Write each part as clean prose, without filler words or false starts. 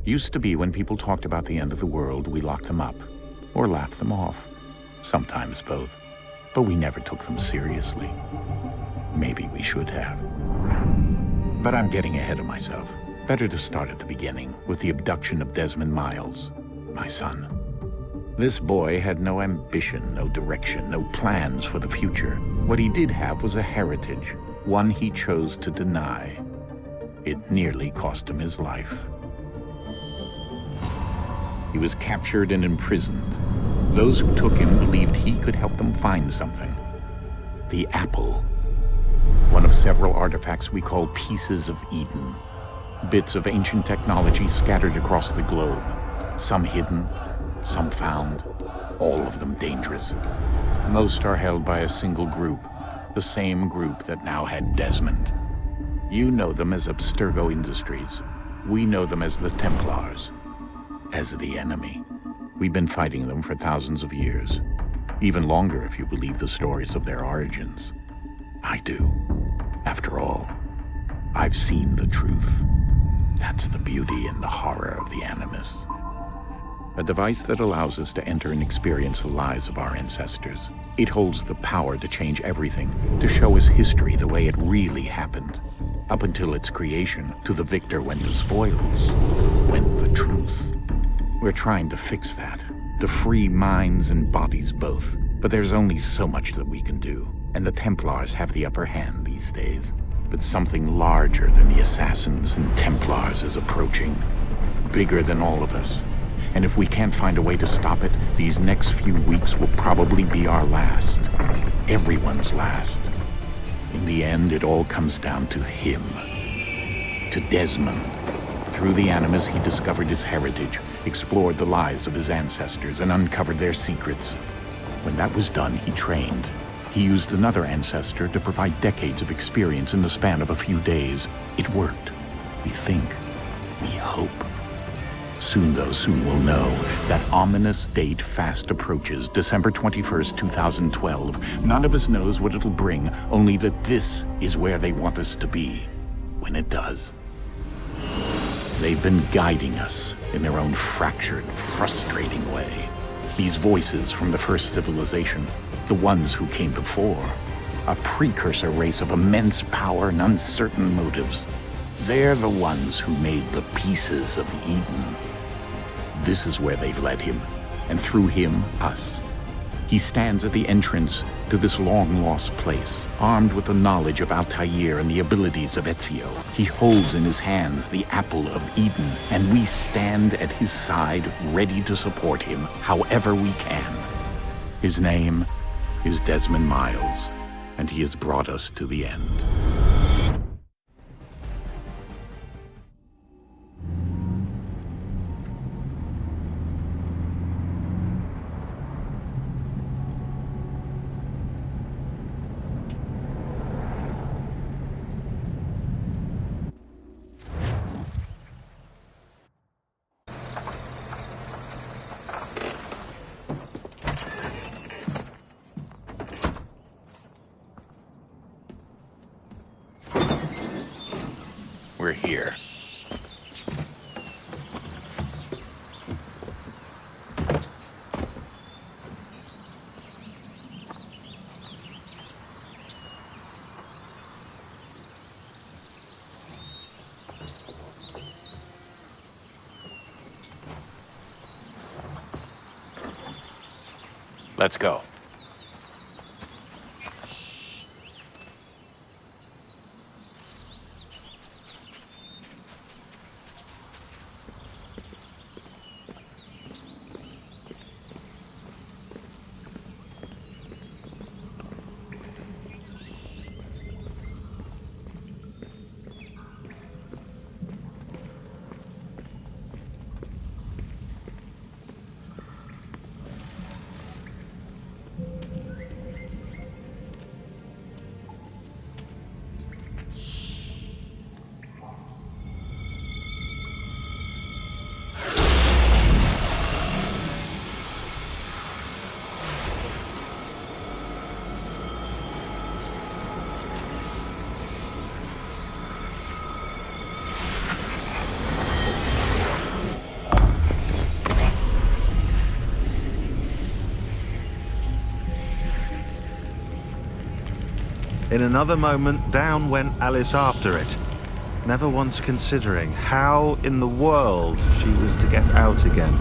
Used to be when people talked about the end of the world, we locked them up, or laughed them off. Sometimes both. But we never took them seriously. Maybe we should have. But I'm getting ahead of myself. Better to start at the beginning, with the abduction of Desmond Miles, my son. This boy had no ambition, no direction, no plans for the future. What he did have was a heritage, one he chose to deny. It nearly cost him his life. He was captured and imprisoned. Those who took him believed he could help them find something. The apple. One of several artifacts we call pieces of Eden. Bits of ancient technology scattered across the globe. Some hidden, some found, all of them dangerous. Most are held by a single group, the same group that now had Desmond. You know them as Abstergo Industries. We know them as the Templars, as the enemy. We've been fighting them for thousands of years, even longer if you believe the stories of their origins. I do. After all, I've seen the truth. That's the beauty and the horror of the Animus. A device that allows us to enter and experience the lives of our ancestors. It holds the power to change everything, to show us history the way it really happened. Up until its creation, to the victor went the spoils, went the truth. We're trying to fix that, to free minds and bodies both. But there's only so much that we can do, and the Templars have the upper hand these days. But something larger than the Assassins and Templars is approaching, bigger than all of us. And if we can't find a way to stop it, these next few weeks will probably be our last. Everyone's last. In the end, it all comes down to him. To Desmond. Through the Animus, he discovered his heritage, explored the lives of his ancestors, and uncovered their secrets. When that was done, he trained. He used another ancestor to provide decades of experience in the span of a few days. It worked. We think. We hope. Soon, though, soon we'll know. That ominous date fast approaches, December 21st, 2012. None of us knows what it'll bring, only that this is where they want us to be, when it does. They've been guiding us in their own fractured, frustrating way. These voices from the first civilization, the ones who came before, a precursor race of immense power and uncertain motives. They're the ones who made the pieces of Eden. This is where they've led him, and through him, us. He stands at the entrance to this long-lost place, armed with the knowledge of Altair and the abilities of Ezio. He holds in his hands the apple of Eden, and we stand at his side, ready to support him however we can. His name is Desmond Miles, and he has brought us to the end. We're here. Let's go. In another moment, down went Alice after it, never once considering how in the world she was to get out again.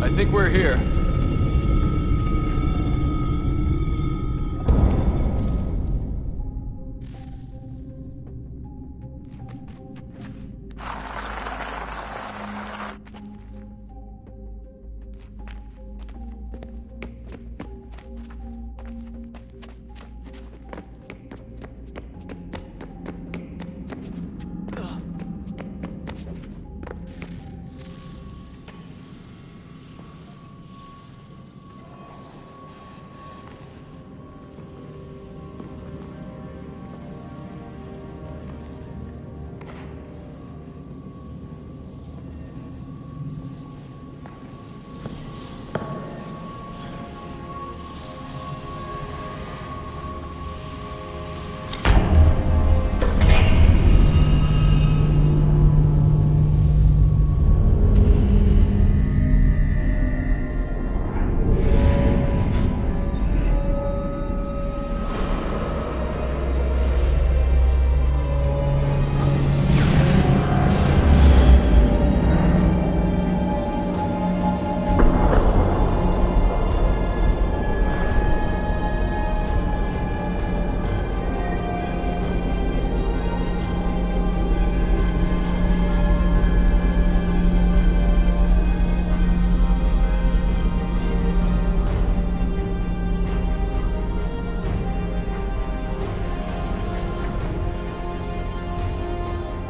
I think we're here.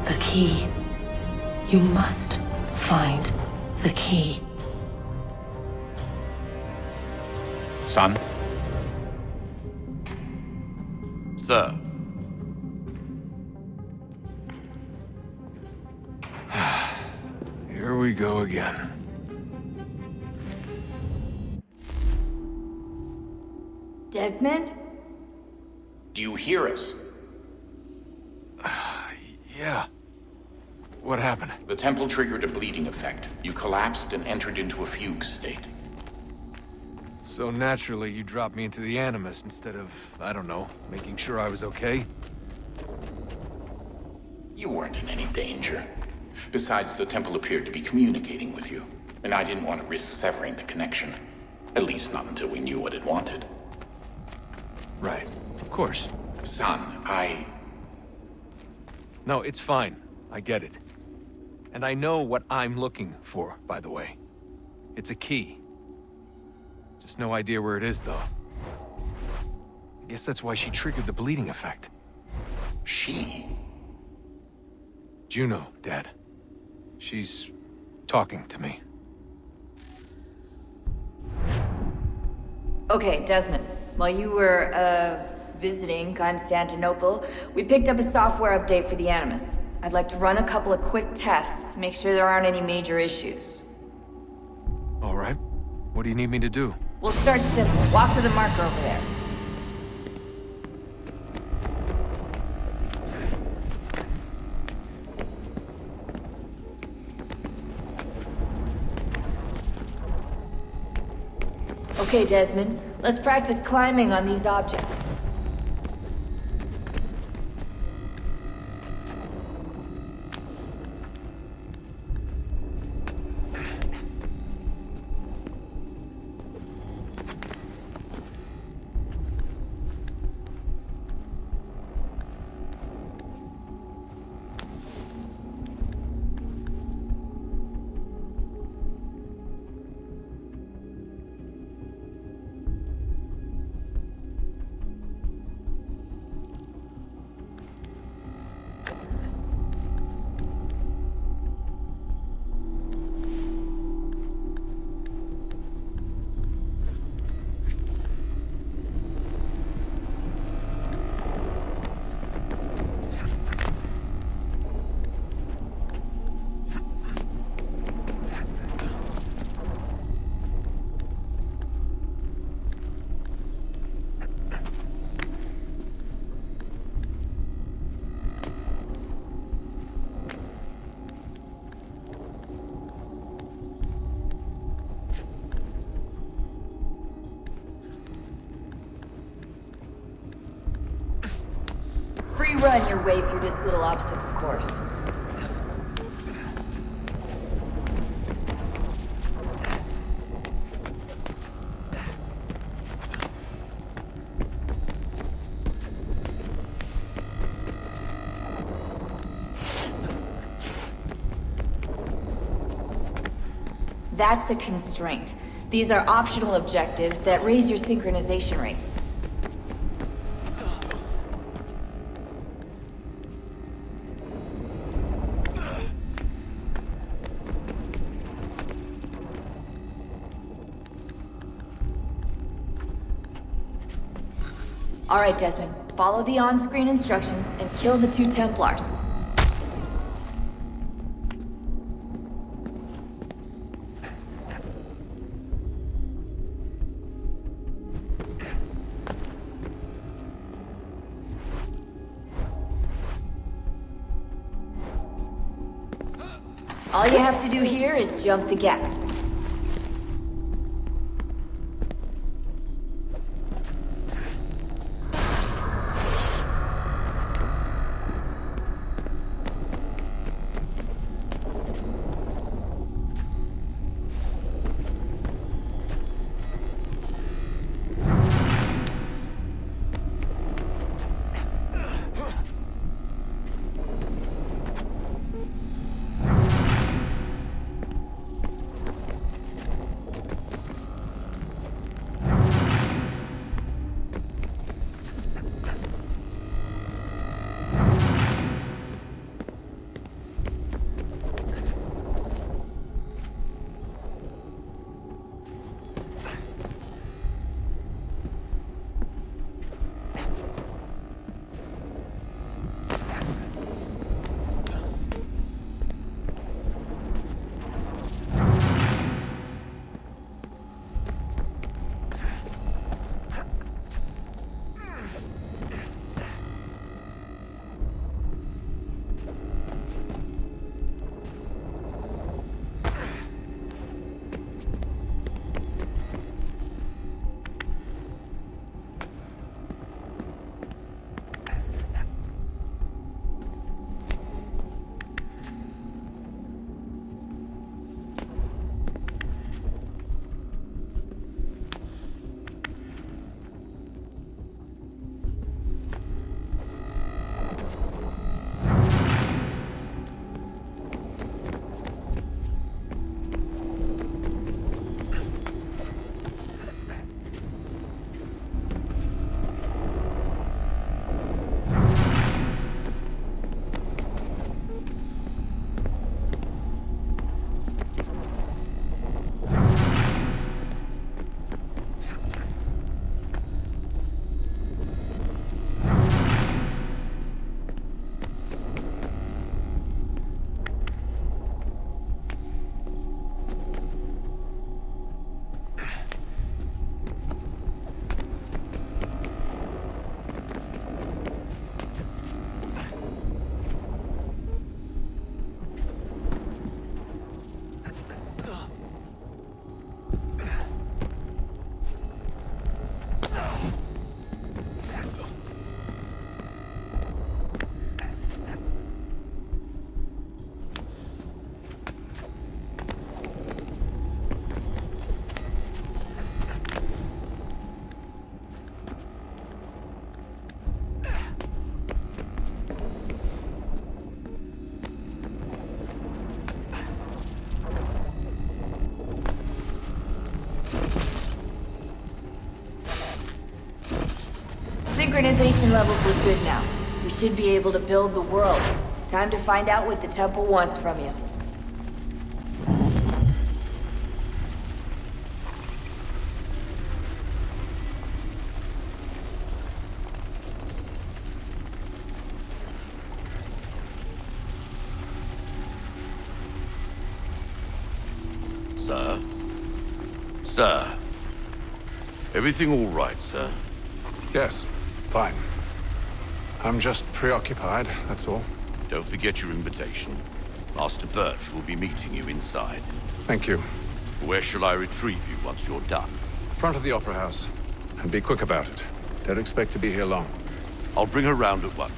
The key. You must find the key. Son? Sir. Here we go again. Desmond? Do you hear us? Yeah. What happened? The temple triggered a bleeding effect. You collapsed and entered into a fugue state. So naturally, you dropped me into the Animus instead of, I don't know, making sure I was okay? You weren't in any danger. Besides, the temple appeared to be communicating with you, and I didn't want to risk severing the connection. At least not until we knew what it wanted. Right. Of course. Son, No, it's fine. I get it. And I know what I'm looking for, by the way. It's a key. Just no idea where it is, though. I guess that's why she triggered the bleeding effect. She? Juno, Dad. She's talking to me. Okay, Desmond. While you were, visiting Constantinople, we picked up a software update for the Animus. I'd like to run a couple of quick tests, make sure there aren't any major issues. All right. What do you need me to do? We'll start simple. Walk to the marker over there. Okay, Desmond. Let's practice climbing on these objects. run your way through this little obstacle course. That's a constraint. These are optional objectives that raise your synchronization rate. All right, Desmond. Follow the on-screen instructions and kill the 2 Templars. All you have to do here is jump the gap. Synchronization levels look good now. We should be able to build the world. Time to find out what the temple wants from you. Sir? Sir? Everything all right, sir? Yes, fine. I'm just preoccupied, that's all. Don't forget your invitation. Master Birch will be meeting you inside. Thank you. Where shall I retrieve you once you're done? Front of the Opera House. And be quick about it. Don't expect to be here long. I'll bring her round at once.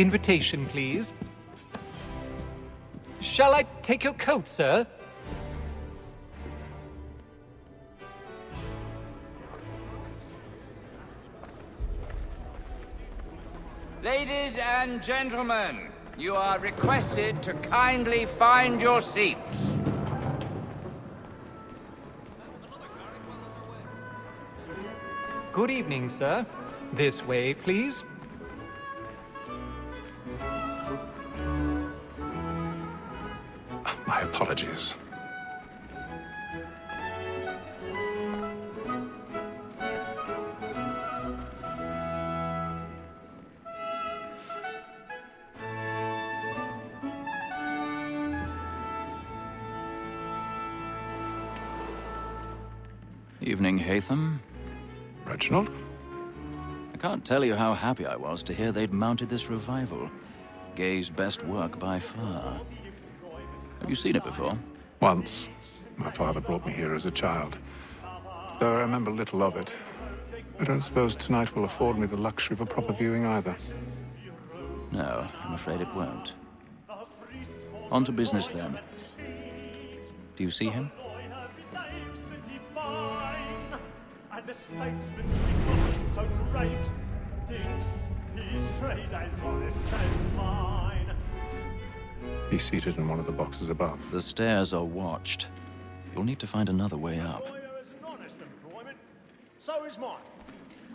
Invitation, please. Shall I take your coat, sir? Ladies and gentlemen, you are requested to kindly find your seats. Good evening, sir. This way, please. My apologies. Evening, Hatham. Reginald? I can't tell you how happy I was to hear they'd mounted this revival. Gay's best work by far. Have you seen it before? Once. My father brought me here as a child. Though I remember little of it. I don't suppose tonight will afford me the luxury of a proper viewing either. No, I'm afraid it won't. On to business then. Do you see him? And the statesman, because he's so great, thinks his trade as honest as mine. He's seated in one of the boxes above. The stairs are watched. You'll need to find another way up. Lawyer is an honest employment, so is mine.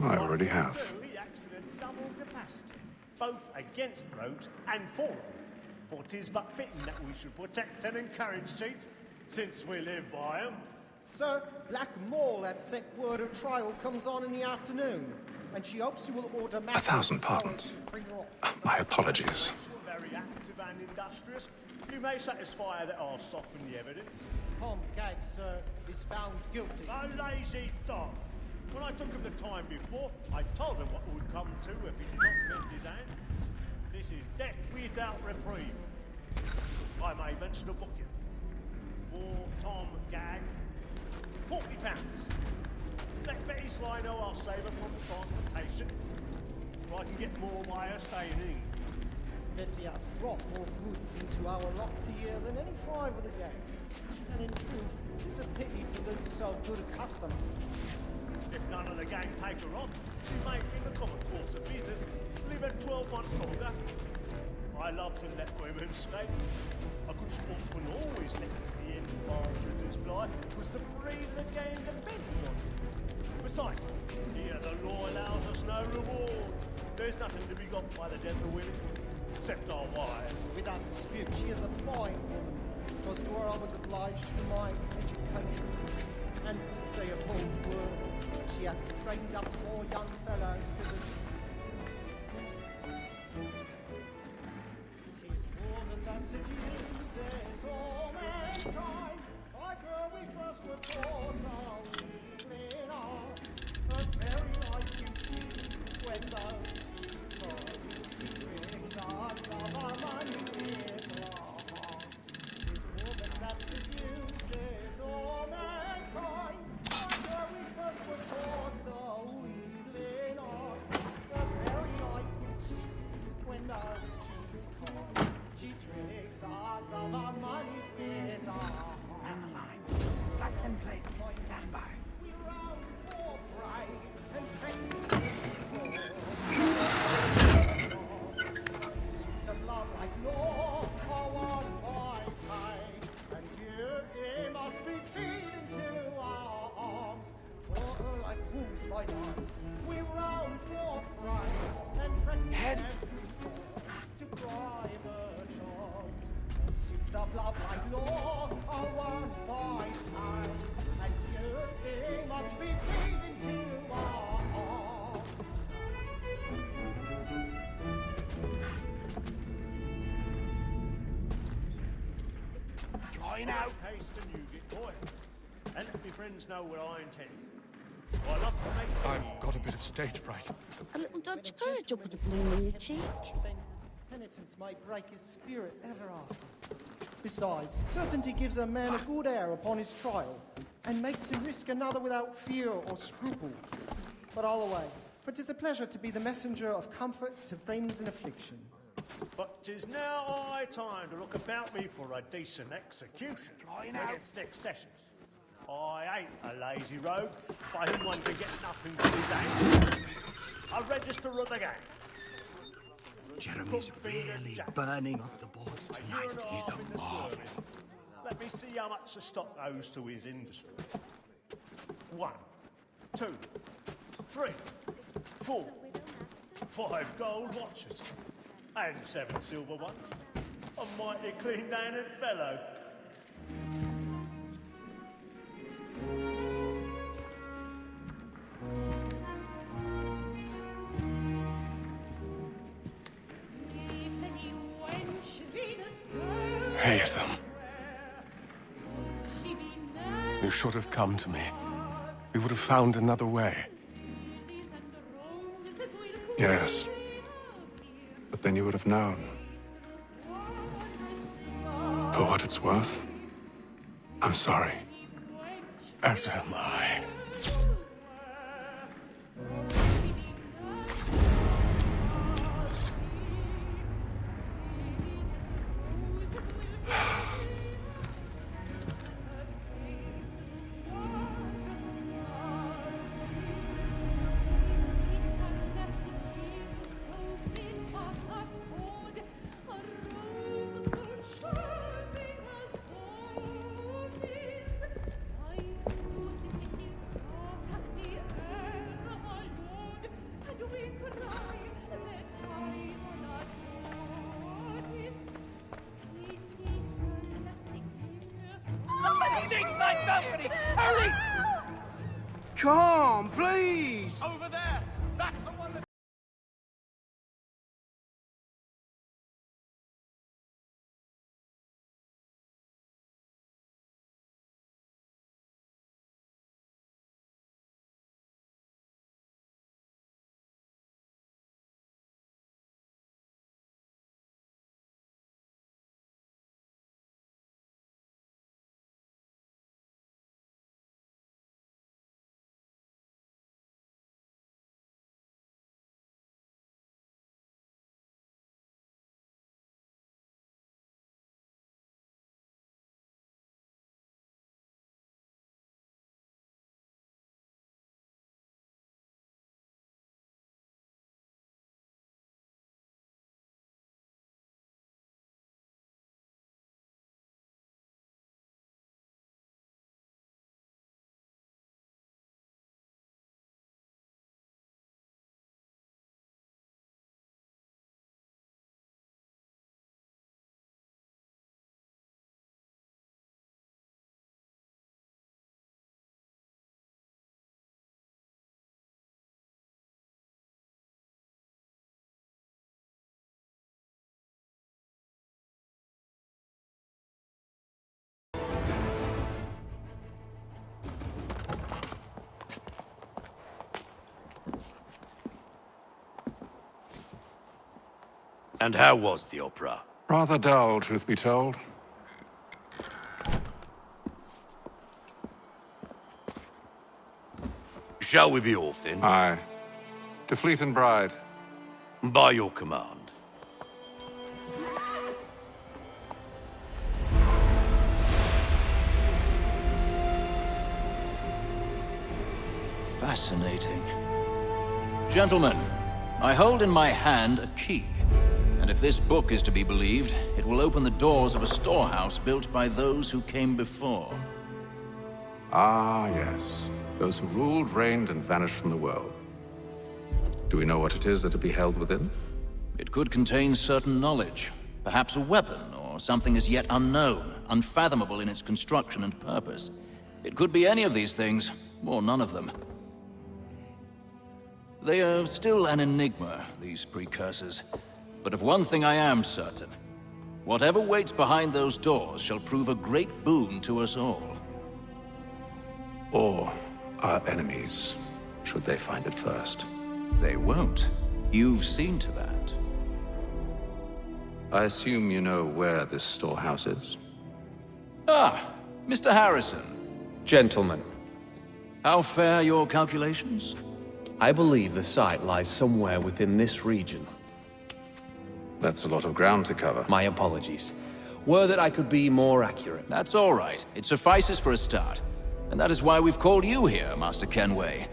I already have. So he acts in a double capacity, both against rogues and for them. For 'tis but fitting that we should protect and encourage cheats, since we live by 'em. Sir, Black Mall at sent word her trial comes on in the afternoon, and she hopes you will order... 1,000 pardons. My apologies. Very active and industrious. You may satisfy that I'll soften the evidence. Tom Gag, sir, is found guilty. A lazy dog. When I took him the time before, I told him what it would come to if he did not bend his hand. This is death without reprieve. I may venture to book him. For Tom Gag, £40. Let Betty Sly know I'll save her from transportation, so I can get more by her staying in. Betty hath brought more goods into our locked year than any five of the gang. And in truth, it's a pity to lose so good a customer. If none of the gang take her on, she may, in the common course of business, live her 12 months longer. I love to let women stay. A good sportsman always lets the end partridges fly, because the breed of the game depends on it. Besides, here the law allows us no reward. There's nothing to be got by the death of women, except our wives. Without dispute, she is a fine woman. Because to her I was obliged for my education. And to say a bold word, she hath trained up more young fellows to the... That seduces all mankind, like her we first were born, now we in ours, a very nice beauty, when those brings us of our money in our hearts. This woman that seduces all mankind, like her we first were born, now we in ours, a very nice beauty, when those cheeks come. She tricks us of our money with our hearts. Back and play. Stand by. We run for pride and pain. Some love like law are one by kind. And here they must be feeding to our arms. For her like fools by night. We run for pride and pretend to bribe her. Of love like law are one by kind, and here they must be feeding to our arms. Trying out taste the music, boy, and let me friends know what I intend. I love to make. I've got a bit of stage fright. A little Dutch courage will put a bloom in your cheek. Penitence may break his spirit ever after. Besides, certainty gives a man a good air upon his trial, and makes him risk another without fear or scruple. But all away, for 'tis a pleasure to be the messenger of comfort to friends in affliction. But 'tis now high time to look about me for a decent execution against next sessions. I ain't a lazy rogue by whom one can get nothing to his hand. A register of the gang. Jeremy's really burning up the boards tonight. He's a marvel. Let me see how much the stock owes to his industry. 1, 2, 3, 4, 5 gold watches, and 7 silver ones. A mighty clean-handed fellow. Haytham. You should have come to me. We would have found another way. Yes. But then you would have known. For what it's worth, I'm sorry. As am I. Hurry! Come, please! Over there! That's the one that... And how was the opera? Rather dull, truth be told. Shall we be off then? Aye. To Fleet and Bride. By your command. Fascinating. Gentlemen, I hold in my hand a key. And if this book is to be believed, it will open the doors of a storehouse built by those who came before. Ah, yes. Those who ruled, reigned, and vanished from the world. Do we know what it is that will be held within? It could contain certain knowledge. Perhaps a weapon, or something as yet unknown, unfathomable in its construction and purpose. It could be any of these things, or none of them. They are still an enigma, these precursors. But of one thing I am certain. Whatever waits behind those doors shall prove a great boon to us all. Or our enemies, should they find it first. They won't. You've seen to that. I assume you know where this storehouse is? Ah, Mr. Harrison. Gentlemen. How fare your calculations? I believe the site lies somewhere within this region. That's a lot of ground to cover. My apologies. Were that I could be more accurate. That's all right. It suffices for a start. And that is why we've called you here, Master Kenway.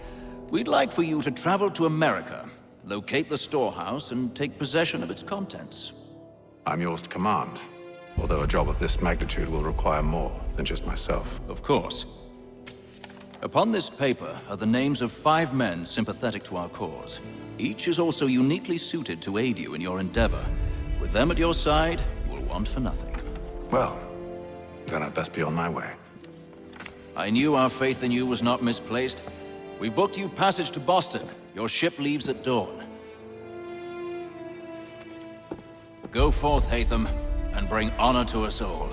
We'd like for you to travel to America, locate the storehouse, and take possession of its contents. I'm yours to command, although a job of this magnitude will require more than just myself. Of course. Upon this paper are the names of 5 men sympathetic to our cause. Each is also uniquely suited to aid you in your endeavor. With them at your side, you will want for nothing. Well, then I'd best be on my way. I knew our faith in you was not misplaced. We've booked you passage to Boston. Your ship leaves at dawn. Go forth, Hatham, and bring honor to us all.